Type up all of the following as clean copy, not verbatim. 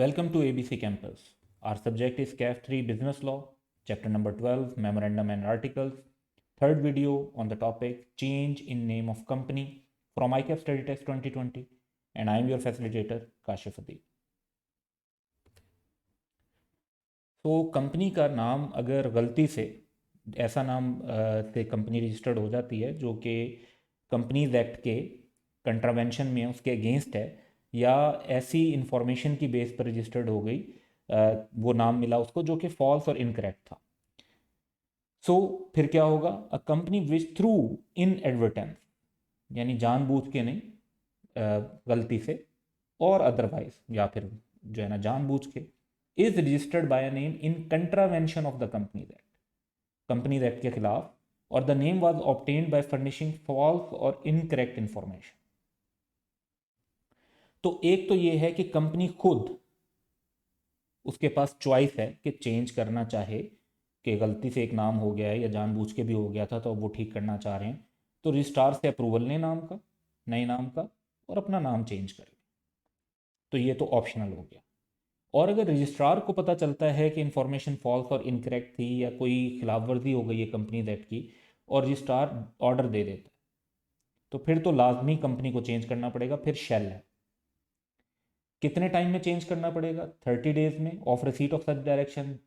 Welcome to ABC Campus. Our subject is CAF 3 Business Law, Chapter number 12 Memorandum and Articles. Third video on the topic Change in Name of Company from ICAF Study Test 2020. And I am your facilitator, Kashif Adeeb. तो company का नाम अगर गलती से ऐसा नाम से company registered हो जाती है जो कि कंपनीज एक्ट के कंट्रावेंशन में उसके अगेंस्ट है या ऐसी इंफॉर्मेशन की बेस पर रजिस्टर्ड हो गई, वो नाम मिला उसको जो कि फॉल्स और इनकरेक्ट था। सो फिर क्या होगा? अ कंपनी विच थ्रू इन एडवर्टेंस, यानी जानबूझ के नहीं, गलती से, और अदरवाइज या फिर जो है ना जानबूझ के, is registered by a name in contravention of the companies act के खिलाफ, और the name was obtained by furnishing false और इनकरेक्ट इंफॉर्मेशन। तो एक तो ये है कि कंपनी खुद, उसके पास चॉइस है कि चेंज करना चाहे कि गलती से एक नाम हो गया है या जानबूझ के भी हो गया था तो अब वो ठीक करना चाह रहे हैं, तो रजिस्ट्रार से अप्रूवल लें नाम का, नए नाम का, और अपना नाम चेंज करें। तो ये तो ऑप्शनल हो गया। और अगर रजिस्ट्रार को पता चलता है कि इन्फॉर्मेशन फॉल्स और इनकरेक्ट थी या कोई खिलाफवर्जी हो गई है कंपनी एक्ट की, और रजिस्ट्रार ऑर्डर दे देता है, तो फिर तो लाजमी कंपनी को चेंज करना पड़ेगा। फिर शेल है। कितने टाइम में चेंज करना पड़ेगा? 30 डेज में of receipt of such direction.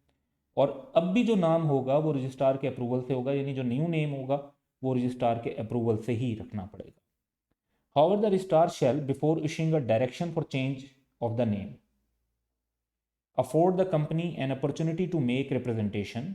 और अब भी जो नाम होगा वो रजिस्ट्रार के अप्रूवल से होगा, यानी जो न्यू नेम होगा वो रजिस्ट्रार के अप्रूवल से ही रखना पड़ेगा। However the registrar shall before issuing a direction for change of the name afford the company an opportunity to make representation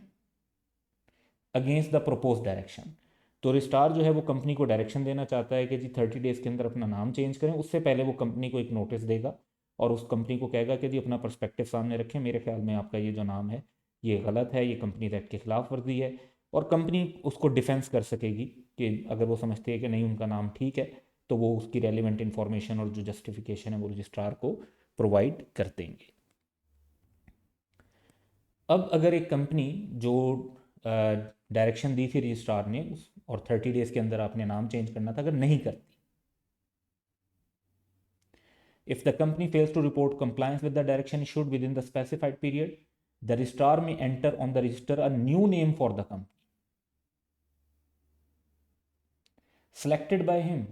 against the proposed direction। तो रजिस्ट्रार जो है वो कंपनी को डायरेक्शन देना चाहता है कि जी 30 डेज़ के अंदर अपना नाम चेंज करें। उससे पहले वो कंपनी को एक नोटिस देगा और उस कंपनी को कहेगा कि जी अपना पर्सपेक्टिव सामने रखें, मेरे ख्याल में आपका ये जो नाम है ये गलत है, ये कंपनी एक्ट के खिलाफ वर्जी है। और कंपनी उसको डिफेंस कर सकेगी कि अगर वो समझती है कि नहीं उनका नाम ठीक है, तो वो उसकी रेलिवेंट इन्फॉर्मेशन और जो जस्टिफिकेशन है वो रजिस्ट्रार को प्रोवाइड कर देंगे। अब अगर एक कंपनी जो डायरेक्शन दी थी रजिस्ट्रार ने और 30 डेज़ के अंदर आपने नाम चेंज करना था, अगर नहीं करती, if the company fails to report compliance with the direction issued within the specified period, the registrar may enter on the register a new name for the company selected by him.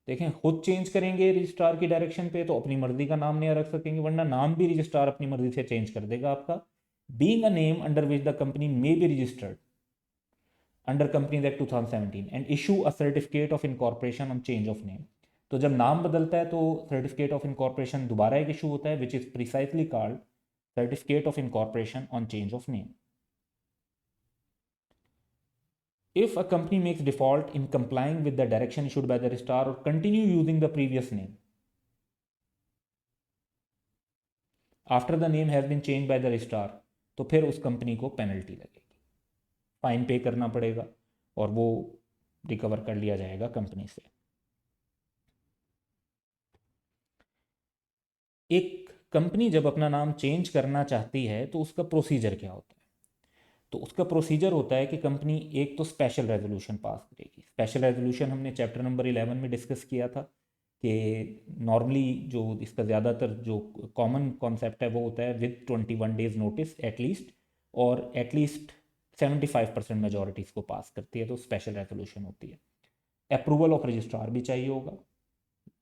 देखें, खुद change करेंगे registrar की direction पे तो अपनी मर्जी का नाम नहीं रख सकेंगे, वरना नाम भी रजिस्ट्रार अपनी मर्जी से चेंज कर देगा आपका। Being a name under which the company may be registered under companies act 2017 and issue a certificate of incorporation on change of name. तो जब नाम बदलता है तो सर्टिफिकेट ऑफ इनकॉर्पोरेशन दोबारा एक इशू होता है, which is precisely called certificate of incorporation on change of name. If a company makes default in complying with the direction issued by the registrar or continue using the previous name after the name has been changed by the registrar, तो फिर उस company को penalty लगेगी, fine पे करना पड़ेगा और वो रिकवर कर लिया जाएगा कंपनी से। एक कंपनी जब अपना नाम चेंज करना चाहती है तो उसका प्रोसीजर क्या होता है? तो उसका प्रोसीजर होता है कि कंपनी एक तो स्पेशल रेजोल्यूशन पास करेगी। स्पेशल रेजोल्यूशन हमने चैप्टर नंबर 11 में डिस्कस किया था कि नॉर्मली जो इसका ज़्यादातर जो कॉमन कॉन्सेप्ट है वो होता है विद 21 डेज नोटिस एटलीस्ट, और एटलीस्ट 75% मेजॉरिटी इसको पास करती है, तो स्पेशल रेजोल्यूशन होती है। अप्रूवल ऑफ रजिस्ट्रार भी चाहिए होगा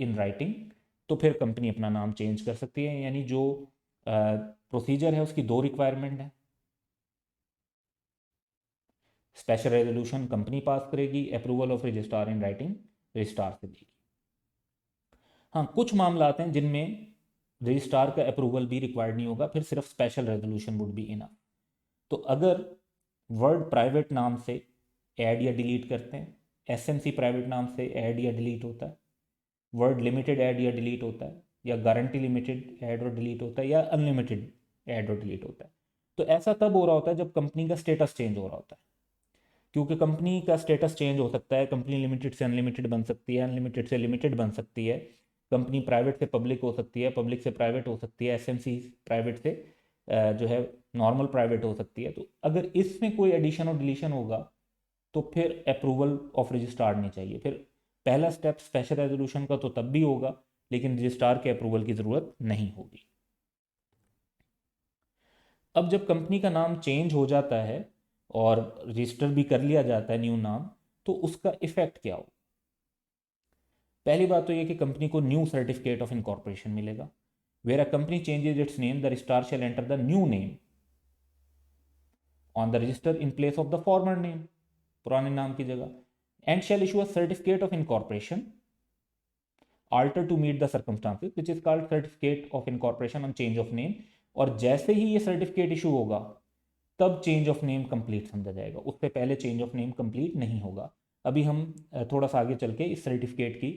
इन राइटिंग, तो फिर कंपनी अपना नाम चेंज कर सकती है। यानी जो प्रोसीजर है उसकी दो रिक्वायरमेंट है। स्पेशल रेजोल्यूशन कंपनी पास करेगी, approval of registrar in writing registrar से देगी। हाँ, कुछ मामला आते हैं जिनमें रजिस्ट्रार का अप्रूवल भी रिक्वायर्ड नहीं होगा, फिर सिर्फ special resolution would be enough. तो अगर वर्ड प्राइवेट नाम से ऐड या डिलीट करते हैं, एसएमसी प्राइवेट नाम से ऐड या डिलीट होता है, वर्ड लिमिटेड ऐड या डिलीट होता है, या गारंटी लिमिटेड ऐड और डिलीट होता है, या अनलिमिटेड ऐड और डिलीट होता है, तो ऐसा तब हो रहा होता है जब कंपनी का स्टेटस चेंज हो रहा होता है। क्योंकि कंपनी का स्टेटस चेंज हो सकता है, कंपनी लिमिटेड से अनलिमिटेड बन सकती है, अनलिमिटेड से लिमिटेड बन सकती है, कंपनी प्राइवेट से पब्लिक हो सकती है, पब्लिक से प्राइवेट हो सकती है, एसएमसी प्राइवेट से जो है नॉर्मल प्राइवेट हो सकती है। तो अगर इसमें कोई एडिशन और डिलीशन होगा तो फिर अप्रूवल ऑफ रजिस्ट्रार नहीं चाहिए। फिर पहला स्टेप स्पेशल रेजोल्यूशन का तो तब भी होगा लेकिन रजिस्ट्रार के अप्रूवल की ज़रूरत नहीं होगी। अब जब कंपनी का नाम चेंज हो जाता है और रजिस्टर भी कर लिया जाता है न्यू नाम, तो उसका इफेक्ट क्या हो? पहली बात तो ये कि कंपनी को न्यू सर्टिफिकेट ऑफ इनकॉर्पोरेशन मिलेगा। Where a company changes its name, the registrar shall enter the new name on the register in place of the former name, पुराने नाम की जगह, and shall issue a certificate of incorporation alter to meet the circumstances which is called certificate of incorporation on change of name। और जैसे ही ये certificate issue होगा तब change of name complete समझा जाएगा, उससे पहले चेंज ऑफ नेम कंप्लीट नहीं होगा। अभी हम थोड़ा सा आगे चल के इस सर्टिफिकेट की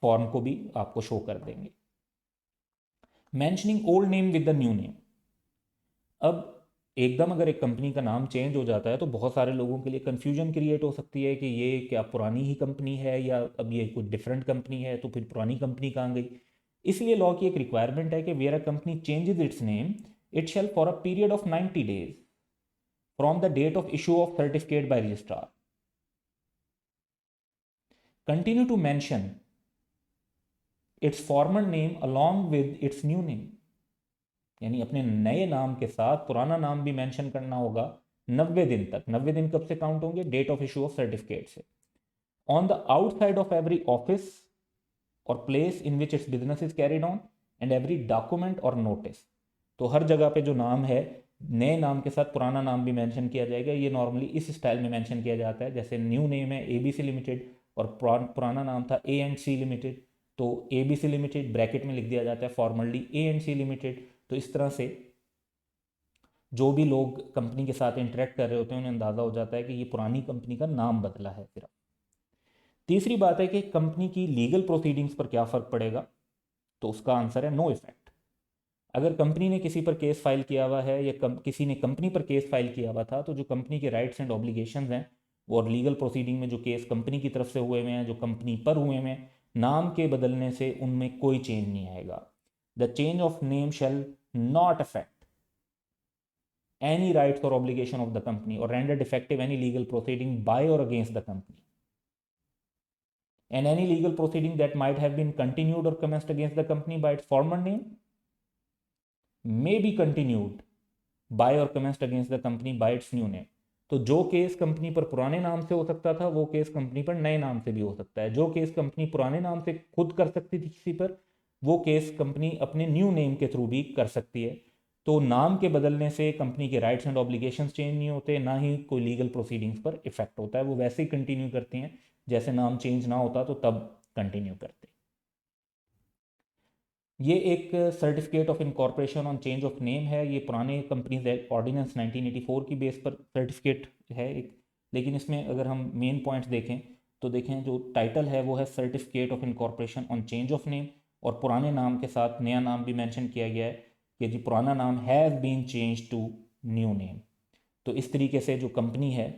फॉर्म को भी आपको शो कर देंगे। Mentioning old name with the new name. अब एकदम अगर एक कंपनी का नाम चेंज हो जाता है तो बहुत सारे लोगों के लिए कन्फ्यूजन क्रिएट हो सकती है कि ये क्या पुरानी ही कंपनी है या अब ये कुछ डिफरेंट कंपनी है, तो फिर पुरानी कंपनी कहाँ गई। इसलिए लॉ की एक रिक्वायरमेंट है कि where a company changes its name it shall for a period of 90 days from the date of issue of certificate by registrar continue to mention its former name along with its new name. यानी अपने नए नाम के साथ पुराना नाम भी mention करना होगा 90 दिन तक। 90 दिन कब से काउंट होंगे? Date of issue of certificate से। On the outside of every office or place in which its business is carried on and every document or notice. तो हर जगह पे जो नाम है नए नाम के साथ पुराना नाम भी मेंशन किया जाएगा। ये नॉर्मली इस स्टाइल में मेंशन किया जाता है, जैसे न्यू नेम है ABC लिमिटेड और पुराना नाम था A&C लिमिटेड, तो ABC लिमिटेड ब्रैकेट में लिख दिया जाता है फॉर्मली A&C लिमिटेड। तो इस तरह से जो भी लोग कंपनी के साथ इंटरेक्ट कर रहे होते हैं उन्हें अंदाज़ा हो जाता है कि ये पुरानी कंपनी का नाम बदला है सिर्फ। तीसरी बात है कि कंपनी की लीगल प्रोसीडिंग्स पर क्या फ़र्क पड़ेगा, तो उसका आंसर है नो इफेक्ट। अगर कंपनी ने किसी पर केस फाइल किया हुआ है या किसी ने कंपनी पर केस फाइल किया हुआ था, तो जो कंपनी के राइट्स एंड ऑब्लिगेशंस हैं और लीगल प्रोसीडिंग में जो केस कंपनी की तरफ से हुए हुए हैं, जो कंपनी पर हुए हैं, नाम के बदलने से उनमें कोई चेंज नहीं आएगा। The change of name shall not affect any rights or obligation of the company or render defective any legal proceeding by or against the company, and any legal proceeding that might have been continued or commenced against the company by its former name may be continued by or commenced against the company by its new name। तो जो case company पर पुराने नाम से हो सकता था वो केस कंपनी पर नए नाम से भी हो सकता है। जो केस कंपनी पुराने नाम से खुद कर सकती थी किसी पर, वो केस कंपनी अपने न्यू नेम के थ्रू भी कर सकती है। तो नाम के बदलने से कंपनी के राइट्स एंड ऑब्लिगेशंस चेंज नहीं होते, ना ही कोई लीगल प्रोसीडिंग्स पर इफेक्ट होता है। वो वैसे ही कंटिन्यू करती हैं जैसे नाम चेंज ना होता तो तब कंटिन्यू करते। ये एक certificate of incorporation on change of name है। ये पुराने कंपनीज एक्ट ऑर्डिनेंस 1984 की बेस पर सर्टिफिकेट है एक। लेकिन इसमें अगर हम मेन पॉइंट्स देखें तो देखें जो टाइटल है वो है certificate of incorporation on change of name, और पुराने नाम के साथ नया नाम भी मेंशन किया गया है कि जी पुराना नाम has been change to new name. तो इस तरीके से जो कंपनी है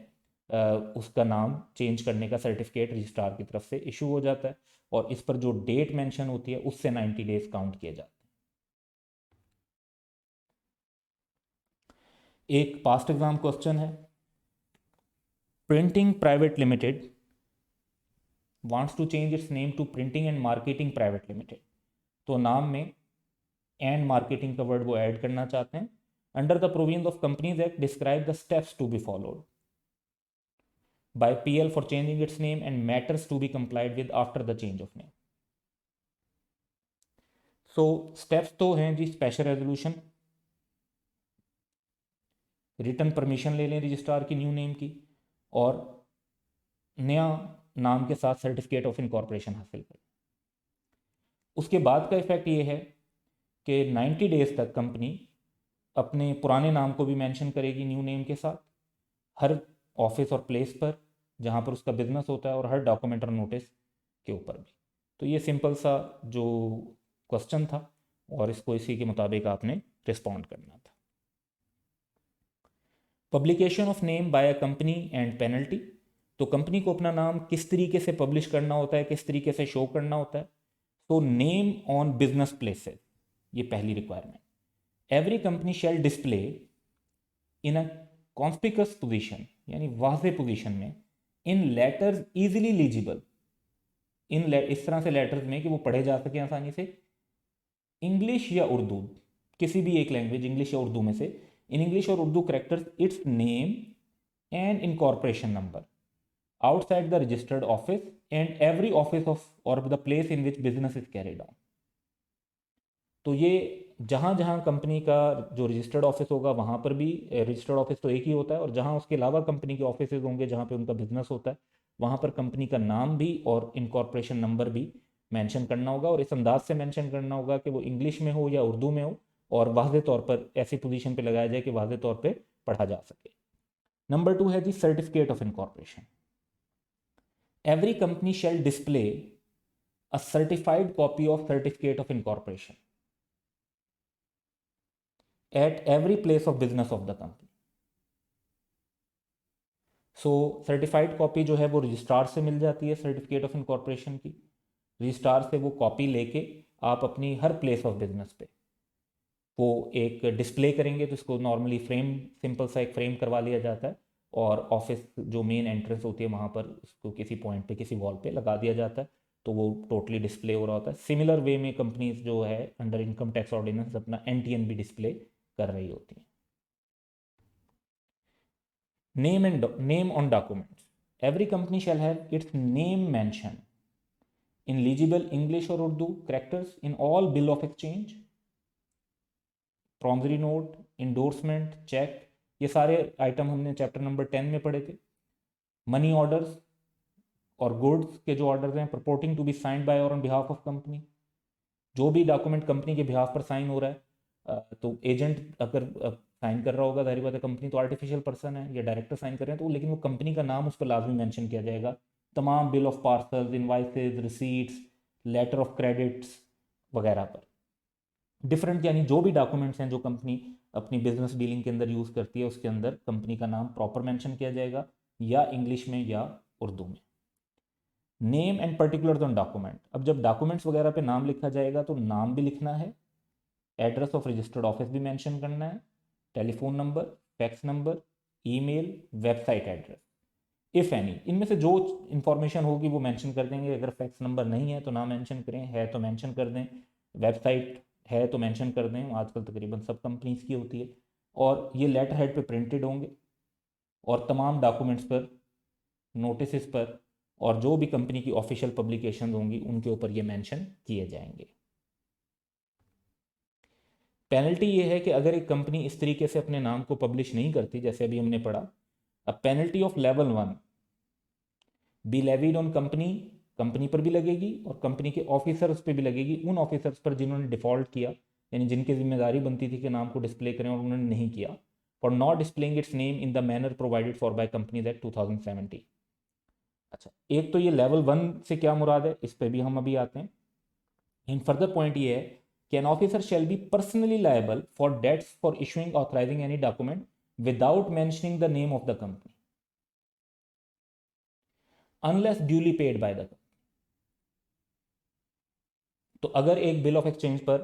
उसका नाम चेंज करने का सर्टिफिकेट रजिस्ट्रार की तरफ से इशू हो जाता है, और इस पर जो डेट मेंशन होती है उससे 90 डेज काउंट किए जाते हैं। एक पास्ट एग्जाम क्वेश्चन है, printing private limited wants to change its name to printing and marketing private limited. तो नाम में एंड मार्केटिंग का वर्ड वो ऐड करना चाहते हैं। Under the provisions of companies act describe the steps to be followed by PL for changing its name and matters to be complied with after the change of name। So steps तो हैं जी, special resolution, return permission ले लें registrar की new name की, और नया नाम के साथ सर्टिफिकेट ऑफ इनकॉर्पोरेशन हासिल करें। उसके बाद का इफेक्ट ये है कि 90 डेज तक कंपनी अपने पुराने नाम को भी मेंशन करेगी न्यू नेम के साथ हर ऑफिस और प्लेस पर जहाँ पर उसका बिजनेस होता है, और हर डॉक्यूमेंट और नोटिस के ऊपर भी। तो ये सिंपल सा जो क्वेश्चन था और इसको इसी के मुताबिक आपने रिस्पॉन्ड करना था। Publication of name by a company and penalty. तो कंपनी को अपना नाम किस तरीके से पब्लिश करना होता है, किस तरीके से शो करना होता है। तो नेम ऑन बिजनेस प्लेसेस, ये पहली requirement. Every company shall display in a conspicuous position, यानी वाज़े पोजीशन में, इन लेटर्स इजीली लीजिबल, इस तरह से लेटर्स में कि वो पढ़े जा सके आसानी से, इंग्लिश या उर्दू, किसी भी एक लैंग्वेज, इंग्लिश या उर्दू में से, इन इंग्लिश और Urdu characters it's name and incorporation number outside the registered office and every office of or the place in which business is carried on। तो ये जहाँ जहाँ कंपनी का जो रजिस्टर्ड ऑफिस होगा वहाँ पर भी, रजिस्टर्ड ऑफिस तो एक ही होता है, और जहाँ उसके अलावा कंपनी के ऑफिस होंगे जहाँ पे उनका बिजनेस होता है, वहाँ पर कंपनी का नाम भी और इनकॉर्पोरेशन नंबर भी मेंशन करना होगा, और इस अंदाज से मेंशन करना होगा कि वो इंग्लिश में हो या उर्दू में हो, और वाज़े तौर पर ऐसी पोजीशन पे लगाया जाए कि वाज़े तौर पे पढ़ा जा सके। नंबर 2 है जी certificate of incorporation. Every company shall display a certified copy of certificate of incorporation at every place of business of the company। So certified copy जो है वो रजिस्ट्रार से मिल जाती है सर्टिफिकेट ऑफ इनकॉर्पोरेशन की। रजिस्ट्रार से वो कॉपी लेके आप अपनी हर प्लेस ऑफ बिजनेस पे वो एक डिस्प्ले करेंगे, तो इसको नॉर्मली फ्रेम, सिंपल सा एक फ्रेम करवा लिया जाता है, और ऑफिस जो मेन एंट्रेंस होती है वहाँ पर उसको किसी पॉइंट पे, किसी वॉल पे लगा दिया जाता है, तो वो टोटली डिस्प्ले हो रहा होता है। सिमिलर वे में कंपनीज जो है अंडर इनकम टैक्स ऑर्डिनेंस अपना एनटीएन भी डिस्प्ले कर रही होती हैं। Name on documents, every company shall have its name mention in legible English और Urdu characters in all bill of exchange, promissory note, endorsement, cheque, ये सारे आइटम हमने चैप्टर नंबर 10 में पढ़े थे। मनी ऑर्डर्स और गुड्स के जो ऑर्डर्स हैं प्रपोर्टिंग टू बी साइंड बाय और ऑन बिहाफ ऑफ कंपनी, जो भी डॉक्यूमेंट कंपनी के बिहाफ पर साइन हो रहा है, तो एजेंट अगर साइन कर रहा होगा, जाहिर बात है कंपनी तो आर्टिफिशियल पर्सन है, या डायरेक्टर साइन कर रहे हैं तो लेकिन वो कंपनी का नाम उस पर लाजमी मेंशन किया जाएगा। तमाम bill of parcels, invoices, receipts, letter of credits वगैरह पर डिफरेंट, यानी जो भी डॉक्यूमेंट्स हैं जो कंपनी अपनी बिजनेस डीलिंग के अंदर यूज़ करती है उसके अंदर कंपनी का नाम प्रॉपर मेंशन किया जाएगा, या इंग्लिश में या उर्दू में। Name and particulars on document, अब जब डॉक्यूमेंट्स वगैरह पे नाम लिखा जाएगा तो नाम भी लिखना है, एड्रेस ऑफ रजिस्टर्ड ऑफिस भी मेंशन करना है, telephone number, fax number, email, website address, if any, इनमें से जो इंफॉर्मेशन होगी वो मेंशन कर देंगे। अगर फैक्स नंबर नहीं है तो ना मेंशन करें, है तो मेंशन कर दें, वेबसाइट है तो मेंशन कर दें, आजकल तकरीबन सब कंपनीज की होती है, और ये लेटर हेड पे प्रिंटेड होंगे, और तमाम डॉक्यूमेंट्स पर, नोटिस पर, और जो भी कंपनी की ऑफिशियल पब्लिकेशन होंगी उनके ऊपर ये मेंशन किए जाएंगे। पेनल्टी ये है कि अगर एक कंपनी इस तरीके से अपने नाम को पब्लिश नहीं करती, जैसे अभी हमने पढ़ा, अब penalty of level 1 be levied on company, company पर भी लगेगी और कंपनी के ऑफिसर्स पे भी लगेगी, उन ऑफिसर्स पर जिन्होंने डिफॉल्ट किया, यानी जिनकी जिम्मेदारी बनती थी कि नाम को डिस्प्ले करें और उन्होंने नहीं किया, for not displaying it's name in the manner provided for by companies act 2017। अच्छा, एक तो ये लेवल 1 से क्या मुराद है, इस पर भी हम अभी आते हैं। इन फर्दर पॉइंट ये है कि an officer shall be personally liable for debts for issuing authorising any document without mentioning the name of the company unless duly paid by the. तो अगर एक बिल ऑफ एक्सचेंज पर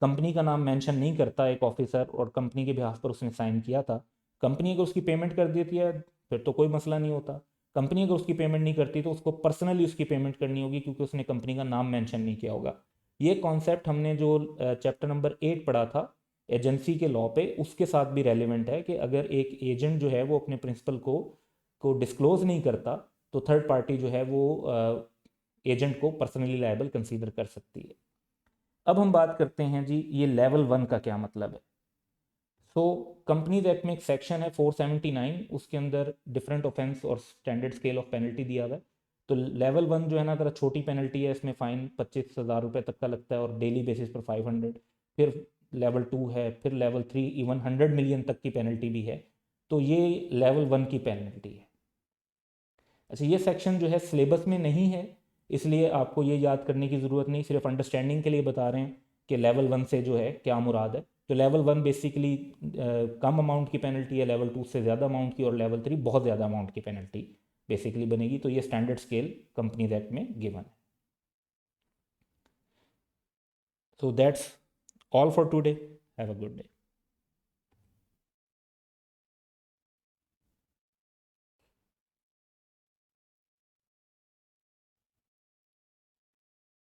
company का नाम mention नहीं करता एक ऑफिसर, और कंपनी के बिहाफ पर उसने साइन किया था, कंपनी अगर उसकी पेमेंट कर देती है फिर तो कोई मसला नहीं होता। कंपनी अगर उसकी पेमेंट नहीं करती तो उसको पर्सनली उसकी पेमेंट करनी होगी, क्योंकि उसने कंपनी का नाम मेंशन नहीं किया होगा। ये कॉन्सेप्ट हमने जो चैप्टर नंबर 8 पढ़ा था एजेंसी के लॉ पे, उसके साथ भी रेलिवेंट है कि अगर एक एजेंट जो है वो अपने प्रिंसिपल को डिस्क्लोज नहीं करता तो थर्ड पार्टी जो है वो एजेंट को पर्सनली लायबल कंसीडर कर सकती है। अब हम बात करते हैं जी ये लेवल 1 का क्या मतलब है। सो कंपनीज एक्ट में एक सेक्शन है 479, उसके अंदर डिफरेंट ऑफेंस और स्टैंडर्ड स्केल ऑफ पेनल्टी दिया हुआ है। तो लेवल 1 जो है ना ज़रा छोटी पेनल्टी है, इसमें फ़ाइन 25,000 रुपये तक का लगता है और डेली बेसिस पर 500। फिर लेवल 2 है, फिर लेवल 3 इवन 100 मिलियन तक की पेनल्टी भी है। तो ये लेवल 1 की पेनल्टी है। अच्छा, ये सेक्शन जो है सिलेबस में नहीं है, इसलिए आपको ये याद करने की ज़रूरत नहीं, सिर्फ अंडरस्टैंडिंग के लिए बता रहे हैं कि लेवल 1 से जो है क्या मुराद है। तो लेवल 1 बेसिकली कम अमाउंट की पेनल्टी है, लेवल 2 से ज़्यादा अमाउंट की, और लेवल 3 बहुत ज़्यादा अमाउंट की पेनल्टी बेसिकली बनेगी। तो ये स्टैंडर्ड स्केल कंपनीज एक्ट में गिवन है। So that's all for today, have a good day.